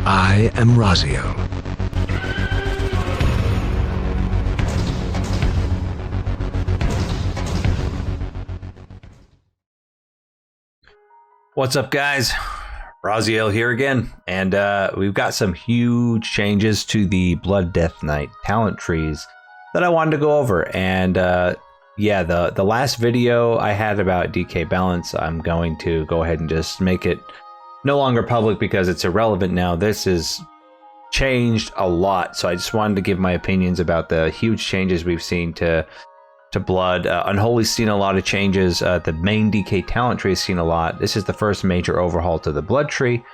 I am Raziel. What's up, guys? Raziel here again, and we've got some huge changes to the Blood Death Knight talent trees that I wanted to go over. And yeah, the last video I had about DK balance, I'm going to go ahead and just make it no longer public because it's irrelevant now. This is changed a lot, so I just wanted to give my opinions about the huge changes we've seen to Blood. Unholy's seen a lot of changes. The main DK talent tree has seen a lot. This is the first major overhaul to the Blood tree.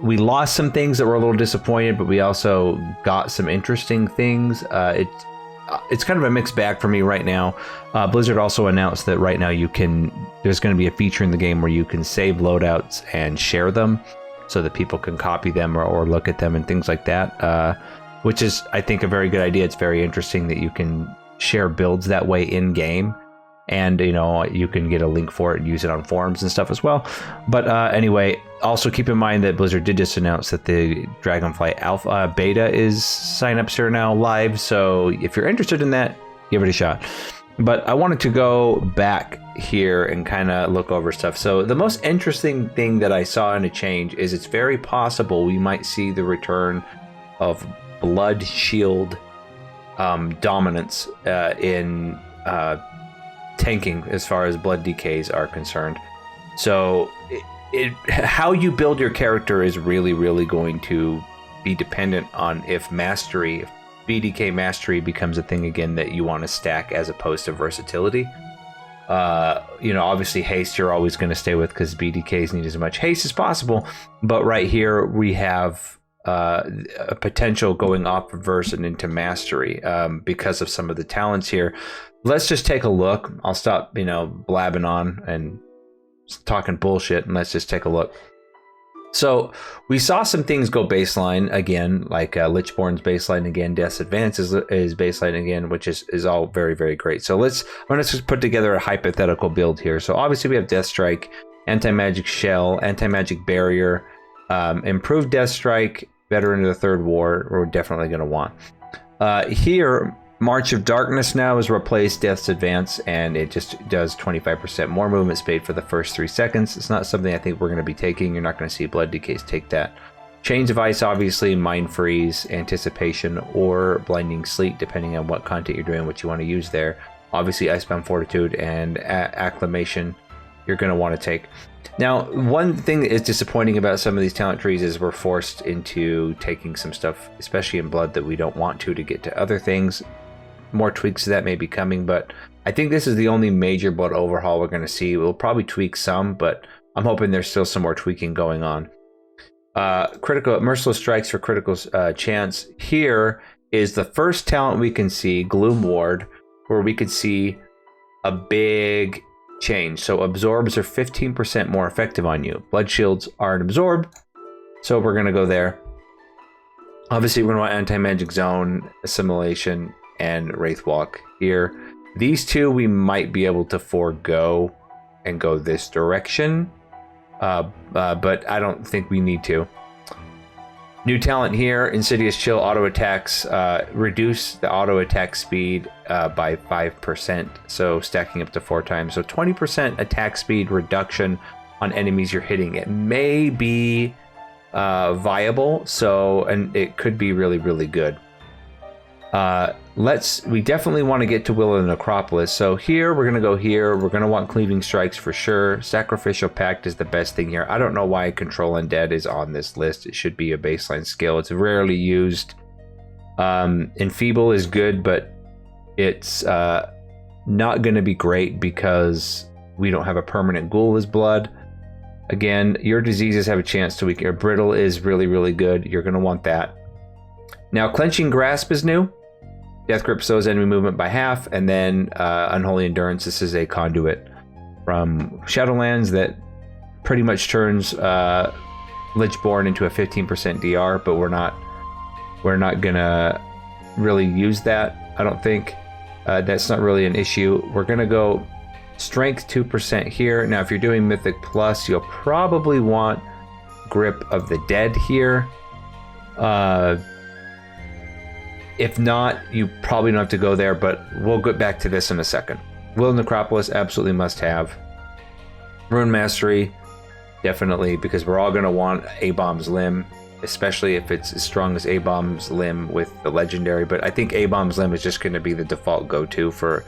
We lost some things that were a little disappointed, but we also got some interesting things. It's kind of a mixed bag for me right now. Blizzard also announced that right now there's going to be a feature in the game where you can save loadouts and share them so that people can copy them or look at them and things like that, which is, I think, a very good idea. It's very interesting that you can share builds that way in game, and you can get a link for it and use it on forums and stuff as well. But anyway, also keep in mind that Blizzard did just announce that the Dragonflight Alpha Beta signups are now live, so if you're interested in that, give it a shot. But I wanted to go back here and kind of look over stuff. So the most interesting thing that I saw in a change is it's very possible we might see the return of Blood Shield dominance in tanking as far as blood DKs are concerned. So how you build your character is really going to be dependent on if BDK mastery becomes a thing again that you want to stack as opposed to versatility. Obviously haste you're always going to stay with because BDKs need as much haste as possible, but right here we have a potential going off of verse and into mastery because of some of the talents here. Let's just take a look. I'll stop blabbing on and talking bullshit, and let's just take a look. So we saw some things go baseline again, like Lichborn's baseline again, Death's Advance is baseline again, which is all very great. So I'm gonna just put together a hypothetical build here. So obviously we have Death Strike, Anti-Magic Shell, Anti-Magic Barrier, improved Death Strike, better into the Third War, we're definitely going to want. Here, March of Darkness now has replaced Death's Advance, and it just does 25% more movement speed for the first 3 seconds. It's not something I think we're going to be taking. You're not going to see Blood DKs take that. Chains of Ice, obviously, Mind Freeze, Anticipation, or Blinding Sleet, depending on what content you're doing, what you want to use there. Obviously, Icebound Fortitude and Acclamation you're going to want to take. Now, one thing that is disappointing about some of these talent trees is we're forced into taking some stuff, especially in Blood, that we don't want to get to other things. More tweaks to that may be coming, but I think this is the only major Blood overhaul we're going to see. We'll probably tweak some, but I'm hoping there's still some more tweaking going on. Critical Merciless Strikes for critical chance. Here is the first talent we can see, Gloom Ward, where we could see a big change. So absorbs are 15% more effective on you. Blood shields are an absorb, so we're going to go there. Obviously, we're going to want Anti-Magic Zone, Assimilation, and Wraithwalk here. These two we might be able to forego and go this direction, but I don't think we need to. New talent here, Insidious Chill auto attacks, reduce the auto attack speed by 5%, so stacking up to 4 times. So 20% attack speed reduction on enemies you're hitting. It may be viable, and it could be really good. We definitely want to get to Will of the Necropolis. So here, we're going to go here. We're going to want Cleaving Strikes for sure. Sacrificial Pact is the best thing here. I don't know why Control Undead is on this list. It should be a baseline skill. It's rarely used. Enfeeble is good, but it's not going to be great because we don't have a permanent ghoul as blood. Again, your diseases have a chance to weaken. Your Brittle is really good. You're going to want that. Now, Clenching Grasp is new. Death Grip slows enemy movement by half, and then Unholy Endurance. This is a conduit from Shadowlands that pretty much turns Lichborn into a 15% DR, but we're not gonna really use that. I don't think that's not really an issue. We're gonna go Strength 2% here. Now, if you're doing Mythic Plus, you'll probably want Grip of the Dead here. If not, you probably don't have to go there, but we'll get back to this in a second. Will Necropolis, absolutely must have. Rune Mastery, definitely, because we're all going to want A-Bomb's Limb, especially if it's as strong as A-Bomb's Limb with the Legendary, but I think A-Bomb's Limb is just going to be the default go-to for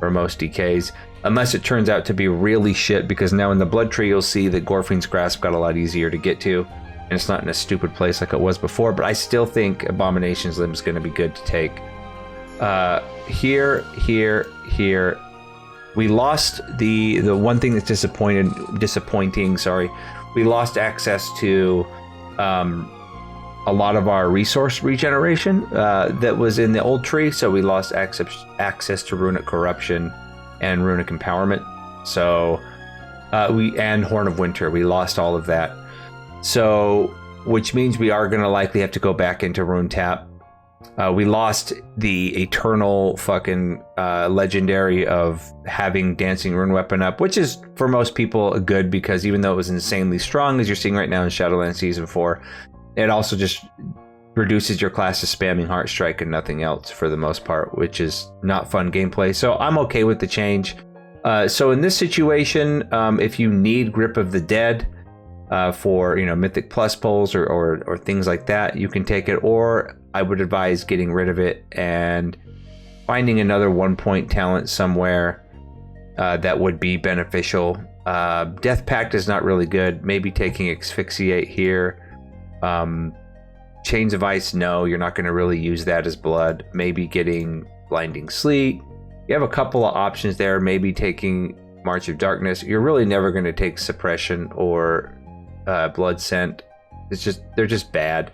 most DKs, unless it turns out to be really shit, because now in the Blood Tree you'll see that Gorfine's Grasp got a lot easier to get to, and it's not in a stupid place like it was before, but I still think Abomination's Limb is going to be good to take. Here. We lost the one thing that's disappointing, we lost access to a lot of our resource regeneration that was in the old tree, so we lost access to Runic Corruption and Runic Empowerment. So and Horn of Winter, we lost all of that. So, which means we are going to likely have to go back into Rune Tap. We lost the eternal fucking legendary of having Dancing Rune Weapon up, which is for most people good, because even though it was insanely strong, as you're seeing right now in Shadowlands Season 4, it also just reduces your class to spamming Heart Strike and nothing else for the most part, which is not fun gameplay. So I'm okay with the change. So in this situation, if you need Grip of the Dead for Mythic Plus pulls or things like that, you can take it, or I would advise getting rid of it and finding another 1-point talent somewhere that would be beneficial. Death Pact is not really good. Maybe taking Asphyxiate here. Chains of Ice, no, you're not going to really use that as blood. Maybe getting Blinding Sleet. You have a couple of options there. Maybe taking March of Darkness. You're really never going to take Suppression or Blood Scent. They're just bad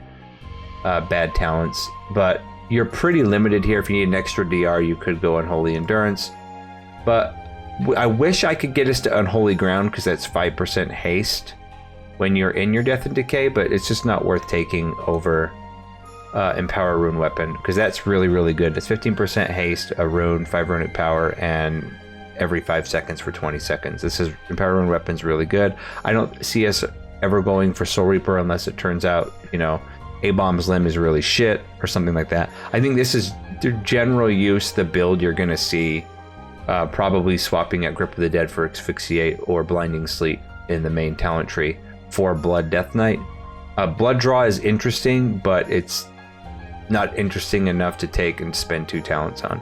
talents. But you're pretty limited here. If you need an extra DR, you could go Unholy Endurance. But I wish I could get us to Unholy Ground, because that's 5% haste when you're in your Death and Decay, but it's just not worth taking over Empower Rune Weapon, because that's really, really good. It's 15% haste, a rune, 5 runic power, and every 5 seconds for 20 seconds. Empower Rune Weapon's really good. I don't see us ever going for Soul Reaper unless it turns out, A-Bomb's Limb is really shit or something like that. I think this is the general use, the build you're going to see, probably swapping at Grip of the Dead for Asphyxiate or Blinding Sleet in the main talent tree for Blood Death Knight. Blood Draw is interesting, but it's not interesting enough to take and spend 2 talents on.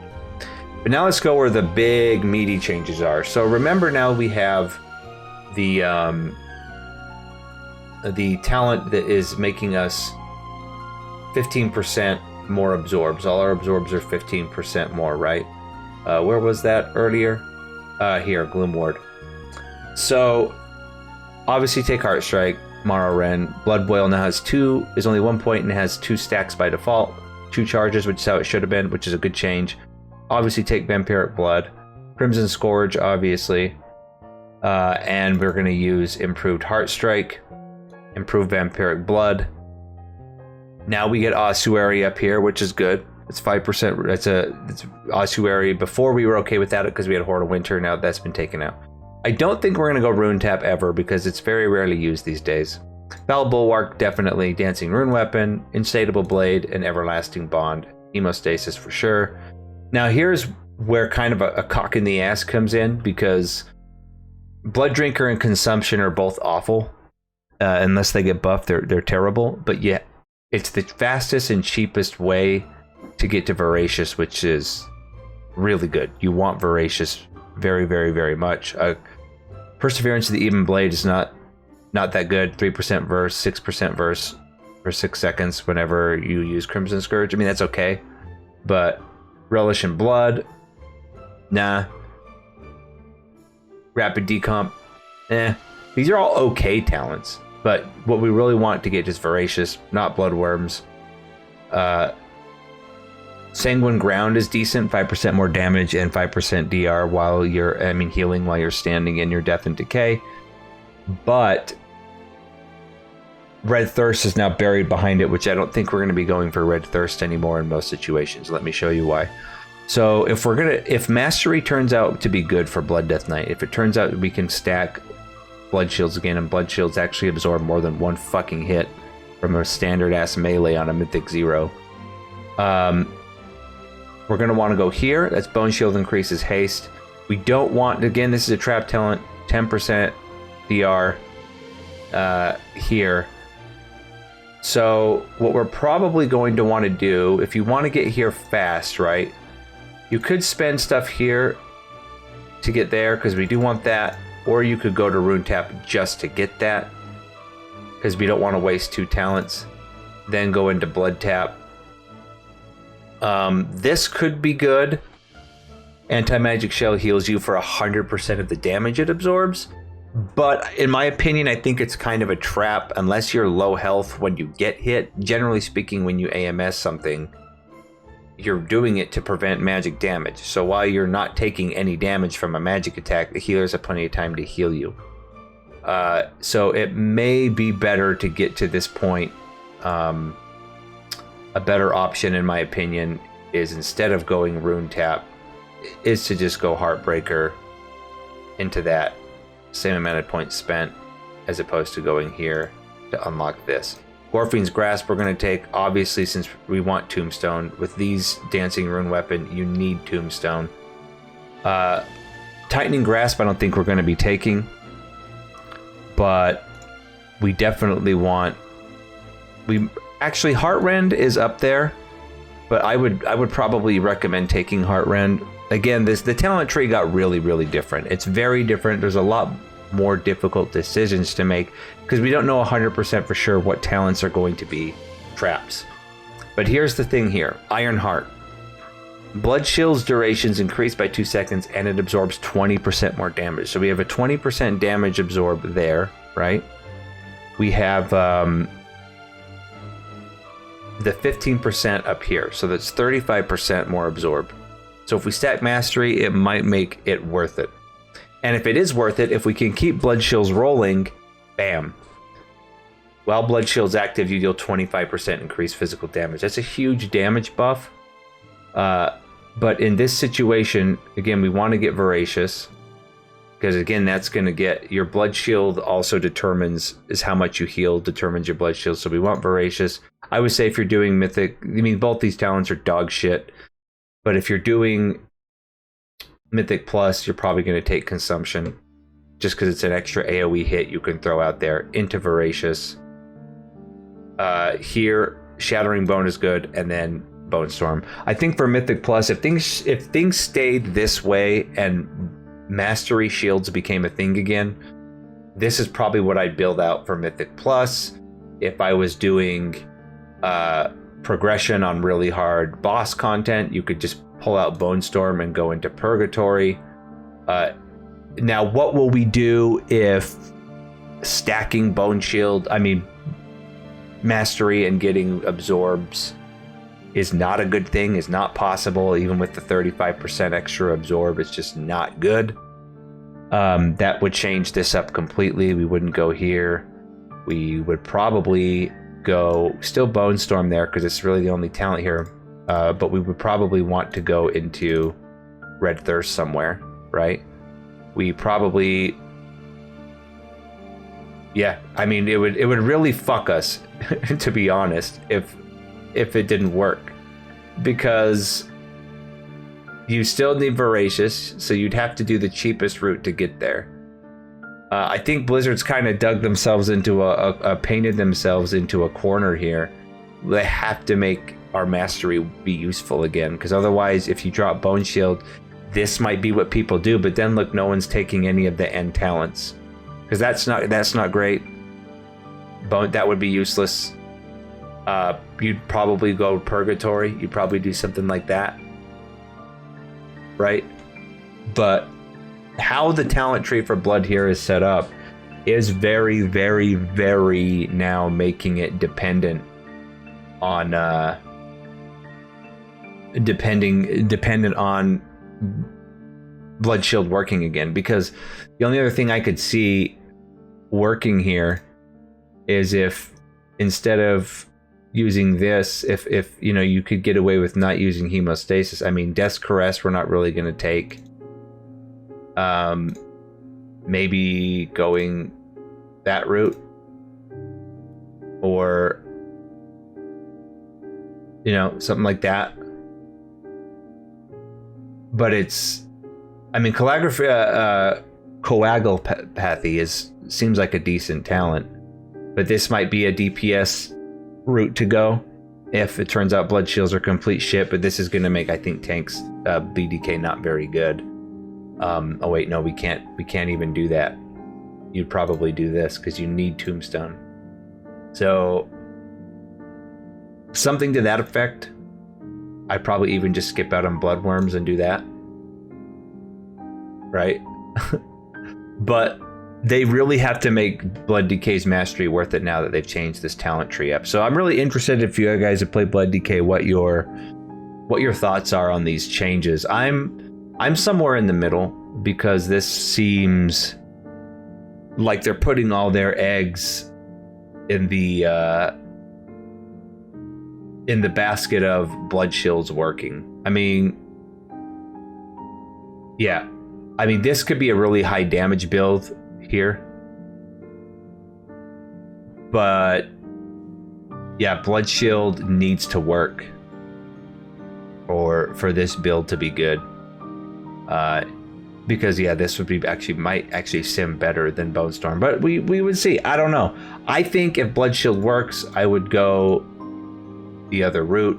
But now let's go where the big meaty changes are. So remember, now we have the talent that is making us 15% more absorbs. All our absorbs are 15% more, right? Where was that earlier? Here, Gloom Ward. So obviously take Heart Strike, Morrowind. Blood Boil now is only 1 point and has 2 stacks by default. 2 charges, which is how it should have been, which is a good change. Obviously take Vampiric Blood. Crimson Scourge, obviously. And we're going to use improved Heart Strike, improved Vampiric Blood. Now we get Ossuary up here, which is good. It's 5%. It's Ossuary. Before we were okay without it because we had Horde of Winter. Now that's been taken out. I don't think we're going to go Rune Tap ever, because it's very rarely used these days. Foul Bulwark, definitely. Dancing Rune Weapon, Insatiable Blade, and Everlasting Bond. Hemostasis for sure. Now here's where kind of a cock in the ass comes in, because Blood Drinker and Consumption are both awful. Unless they get buffed, they're terrible. But yeah, it's the fastest and cheapest way to get to Voracious, which is really good. You want Voracious very, very, very much. Perseverance of the Even Blade is not that good. 3% verse, 6% verse for 6 seconds whenever you use Crimson Scourge. I mean, that's okay. But Relish in Blood, nah. Rapid Decomp, These are all okay talents. But what we really want to get is Voracious, not Bloodworms. Sanguine Ground is decent, 5% more damage and 5% DR while you're, healing while you're standing in your Death and Decay. But Red Thirst is now buried behind it, which I don't think we're going to be going for Red Thirst anymore in most situations. Let me show you why. So if Mastery turns out to be good for Blood Death Knight, if it turns out we can stack blood shields again, and blood shields actually absorb more than one fucking hit from a standard ass melee on a mythic 0. We're going to want to go here. That's bone shield increases haste. We don't want, again, this is a trap talent, 10% DR here. So what we're probably going to want to do, if you want to get here fast, right? You could spend stuff here to get there, because we do want that. Or you could go to Rune Tap just to get that, because we don't want to waste 2 talents. Then go into Blood Tap. This could be good. Anti-Magic Shell heals you for 100% of the damage it absorbs. But in my opinion, I think it's kind of a trap unless you're low health when you get hit. Generally speaking, when you AMS something, you're doing it to prevent magic damage. So while you're not taking any damage from a magic attack, the healers have plenty of time to heal you. So it may be better to get to this point. A better option, in my opinion, is instead of going Rune Tap, is to just go Heartbreaker into that same amount of points spent, as opposed to going here to unlock this. Gorfine's Grasp we're going to take, obviously, since we want Tombstone. With these Dancing Rune Weapon, you need Tombstone. Tightening Grasp I don't think we're going to be taking, but we definitely want... Actually, Heartrend is up there, but I would probably recommend taking Heartrend. Again, the talent tree got really, really different. It's very different. There's a lot more difficult decisions to make because we don't know 100% for sure what talents are going to be traps. But here's the thing here. Iron Heart. Blood Shield's durations increase by 2 seconds and it absorbs 20% more damage. So we have a 20% damage absorb there, right? We have the 15% up here. So that's 35% more absorb. So if we stack Mastery, it might make it worth it. And if it is worth it, if we can keep Blood Shields rolling, bam. While Blood Shield's active, you deal 25% increased physical damage. That's a huge damage buff. But in this situation, again, we want to get Voracious. Because again, that's going to get... Your Blood Shield also determines... is how much you heal, determines your Blood Shield. So we want Voracious. I would say if you're doing Mythic... I mean, both these talents are dog shit. But if you're doing Mythic Plus, you're probably going to take Consumption. Just because it's an extra AoE hit you can throw out there into Voracious. Here, Shattering Bone is good, and then Bone Storm. I think for Mythic Plus, if things stayed this way and Mastery Shields became a thing again, this is probably what I'd build out for Mythic Plus. If I was doing progression on really hard boss content, you could just pull out Bone Storm and go into Purgatory. Now, what will we do if stacking Bone Shield, Mastery and getting absorbs is not a good thing, is not possible, even with the 35% extra absorb, it's just not good. That would change this up completely. We wouldn't go here. We would probably go still Bone Storm there because it's really the only talent here. But we would probably want to go into Red Thirst somewhere, right? We probably... Yeah, I mean, it would really fuck us, to be honest, if it didn't work. Because you still need Voracious, so you'd have to do the cheapest route to get there. I think Blizzard's kind of dug themselves into painted themselves into a corner here. They have to make our Mastery be useful again, because otherwise, if you drop Bone Shield, this might be what people do. But then look, no one's taking any of the end talents, because that's not great. That would be useless. You'd probably go Purgatory. You'd probably do something like that, right? But how the talent tree for Blood here is set up is very, very, very now making it dependent on dependent on Blood Shield working again. Because the only other thing I could see working here is if instead of using this, if you know, you could get away with not using Hemostasis. I mean, Death's Caress we're not really going to take. Maybe going that route, or you know, something like that. But it's, I mean, coagulopathy seems like a decent talent, but this might be a DPS route to go if it turns out blood shields are complete shit. But this is going to make, I think, tanks BDK not very good. Oh wait, no, we can't even do that. You'd probably do this because you need Tombstone. So something to that effect. I'd probably even just skip out on Bloodworms and do that. Right? But they really have to make Blood DK's mastery worth it now that they've changed this talent tree up. So I'm really interested, if you guys have played Blood DK, what your thoughts are on these changes. I'm somewhere in the middle, because this seems like they're putting all their eggs in the basket of blood shields working. I mean, yeah. I mean, this could be a really high damage build here. But yeah, blood shield needs to work for this build to be good. Because yeah, this would be might actually sim better than Bone Storm, but we would see. I don't know. I think if blood shield works, I would go the other route.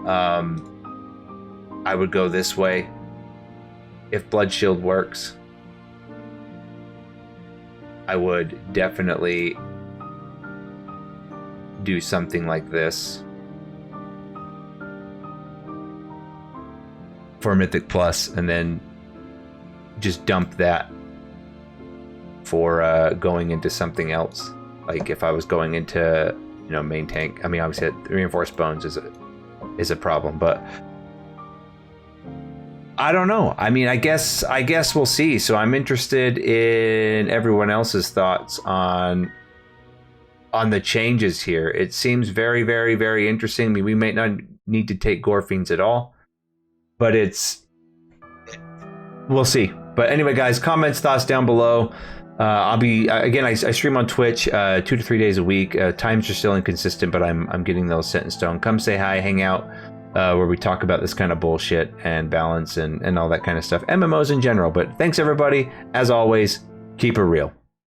I would go this way if blood shield works. I would definitely do something like this for Mythic Plus, and then just dump that for going into something else. Like if I was going into, you know, main tank. I mean, obviously reinforced bones is a problem, but I don't know. I mean, I guess we'll see. So I'm interested in everyone else's thoughts on the changes here. It seems very, very, very interesting. I mean, we might not need to take Gore Fiends at all, but we'll see. But anyway, guys, comments, thoughts down below. I'll be, again, I stream on Twitch 2 to 3 days a week. Times are still inconsistent, but I'm getting those set in stone. Come say hi, hang out, where we talk about this kind of bullshit and balance and all that kind of stuff. MMOs in general. But thanks, everybody. As always, keep it real.